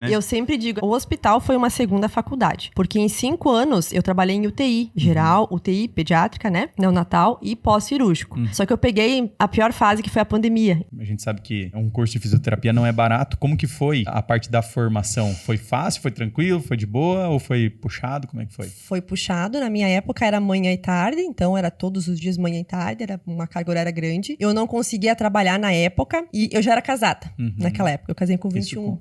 Eu sempre digo, o hospital foi uma segunda faculdade. Porque em 5 anos eu trabalhei em UTI geral, UTI pediátrica, né? Neonatal e pós-cirúrgico. Só que eu peguei a pior fase, que foi a pandemia. A gente sabe que um curso de fisioterapia não é barato. Como que foi a parte da formação? Foi fácil? Foi tranquilo? Foi de boa? Ou foi puxado? Como é que foi? Foi puxado. Na minha época era manhã e tarde. Então era todos os dias manhã e tarde. Era uma carga horária grande. Eu não conseguia trabalhar na época. E eu já era casada naquela época. Eu casei com 21.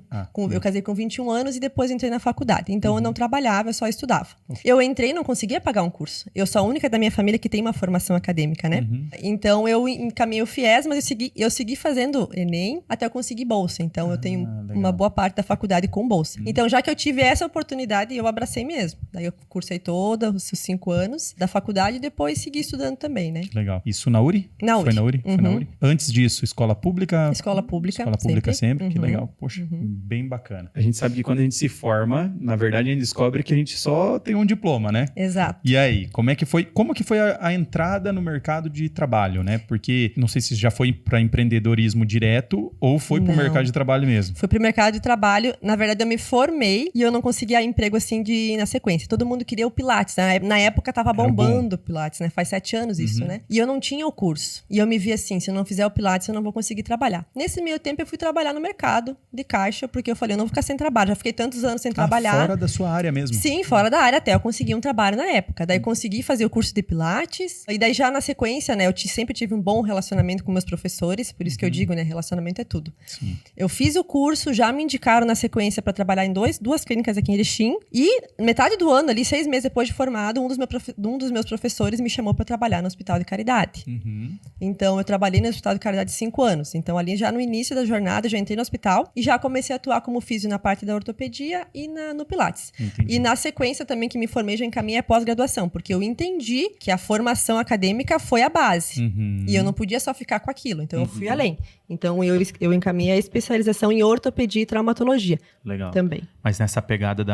Eu casei com 21 anos e depois entrei na faculdade. Então eu não trabalhava, eu só estudava. Eu entrei e não conseguia pagar um curso. Eu sou a única da minha família que tem uma formação acadêmica, né? Então eu encaminhei o FIES, mas eu segui fazendo Enem até eu conseguir bolsa. Então eu tenho uma boa parte da faculdade com bolsa. Então já que eu tive essa oportunidade, eu abracei mesmo. Daí eu cursei todos os 5 anos da faculdade e depois segui estudando também, né? Que legal. Isso na URI? Na URI. Foi na URI? Foi na URI. Antes disso, escola pública? Escola pública. Escola pública sempre. Que legal. Poxa, bem bacana. A gente sabe que quando a gente se forma, na verdade a gente descobre que a gente só tem um diploma, né? Exato. E aí, como que foi a entrada no mercado de trabalho, né? Porque não sei se já foi para empreendedorismo direto ou foi para o mercado de trabalho mesmo. Foi para o mercado de trabalho. Na verdade, eu me formei e eu não conseguia emprego assim na sequência. Todo mundo queria o Pilates, né? Na época tava bombando o Pilates, né? Faz 7 anos isso, né? E eu não tinha o curso. E eu me vi assim, se eu não fizer o Pilates, eu não vou conseguir trabalhar. Nesse meio tempo, eu fui trabalhar no mercado de caixa, porque eu falei, eu não vou ficar sem trabalho. Já fiquei tantos anos sem trabalhar. Fora da sua área mesmo? Sim, fora da área, até eu consegui um trabalho na época. Daí consegui fazer o curso de Pilates. E daí já na sequência, né, eu sempre tive um bom relacionamento com meus professores, por isso que eu digo, né, relacionamento é tudo. Sim. Eu fiz o curso, já me indicaram na sequência para trabalhar em duas clínicas aqui em Erechim. E metade do ano, ali 6 meses depois de formado, um dos meus professores me chamou para trabalhar no Hospital de Caridade. Então eu trabalhei no Hospital de Caridade 5 anos. Então ali já no início da jornada, já entrei no hospital e já comecei a atuar como físio na parte da ortopedia e no Pilates. Entendi. E na sequência também que me formei, já encaminhei a pós-graduação, porque eu entendi que a formação acadêmica foi a base. E eu não podia só ficar com aquilo, então eu fui além. Então eu encaminhei a especialização em ortopedia e traumatologia. Legal. Também. Mas nessa pegada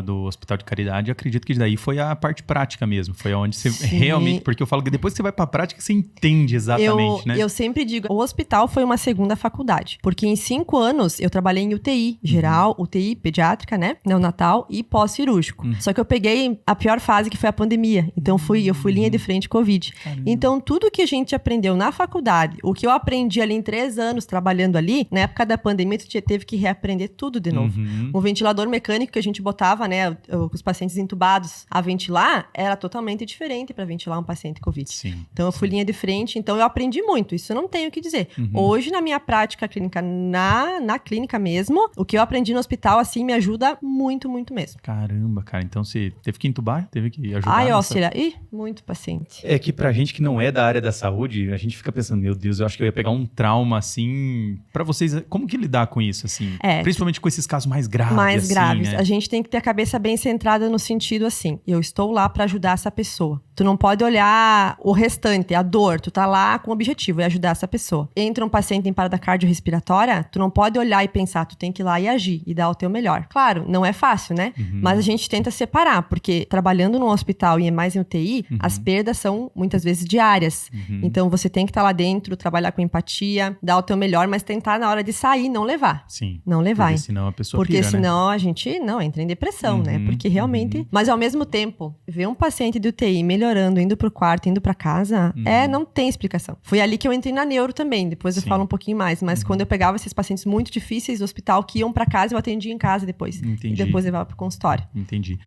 do Hospital de Caridade, eu acredito que daí foi a parte prática mesmo. Foi onde você realmente... Porque eu falo que depois que você vai pra prática, você entende exatamente, né? Eu sempre digo, o hospital foi uma segunda faculdade. Porque em 5 anos eu trabalhei em UTI geral, UTI pediátrica, né? Neonatal e pós-cirúrgico. Só que eu peguei a pior fase, que foi a pandemia. Então eu fui linha de frente Covid. Caramba. Então tudo que a gente aprendeu na faculdade, o que eu aprendi ali em 3 anos trabalhando ali, na época da pandemia, tu teve que reaprender tudo de novo. O ventilador mecânico que a gente botava, né, os pacientes entubados a ventilar, era totalmente diferente para ventilar um paciente Covid. Sim. Então eu fui linha de frente, então eu aprendi muito, isso eu não tenho o que dizer. Hoje, na minha prática clínica, na clínica mesmo, o que eu aprendi no hospital, assim, me ajuda muito, muito mesmo. Caramba, cara. Então você teve que entubar? Teve que ajudar? Ai, auxília. Ih, muito paciente. É que pra gente que não é da área da saúde, a gente fica pensando, meu Deus, eu acho que eu ia pegar um trauma, assim... Pra vocês, como que lidar com isso, assim? Principalmente com esses casos mais graves, mais assim, graves. né? A gente tem que ter a cabeça bem centrada no sentido assim, eu estou lá pra ajudar essa pessoa. Tu não pode olhar o restante, a dor. Tu tá lá com o objetivo, é ajudar essa pessoa. Entra um paciente em parada cardiorrespiratória, tu não pode olhar e pensar, tu tem que ir lá e agir e dar o teu melhor. Claro, não é fácil, né? Mas a gente tenta separar, porque trabalhando num hospital e mais em UTI, as perdas são muitas vezes diárias. Então você tem que estar lá dentro, trabalhar com empatia, dar o teu melhor, mas tentar na hora de sair, não levar. Sim. Não levar. Porque senão a pessoa Porque pira, senão a gente não entra em depressão, né? Porque realmente... Mas ao mesmo tempo, ver um paciente de UTI melhorando, indo pro quarto, indo pra casa, não tem explicação. Foi ali que eu entrei na neuro também, depois eu falo um pouquinho mais. Mas quando eu pegava esses pacientes muito difíceis do hospital, que iam pra casa, eu atendia em casa depois. Entendi. E depois levava pro consultório. Entendi.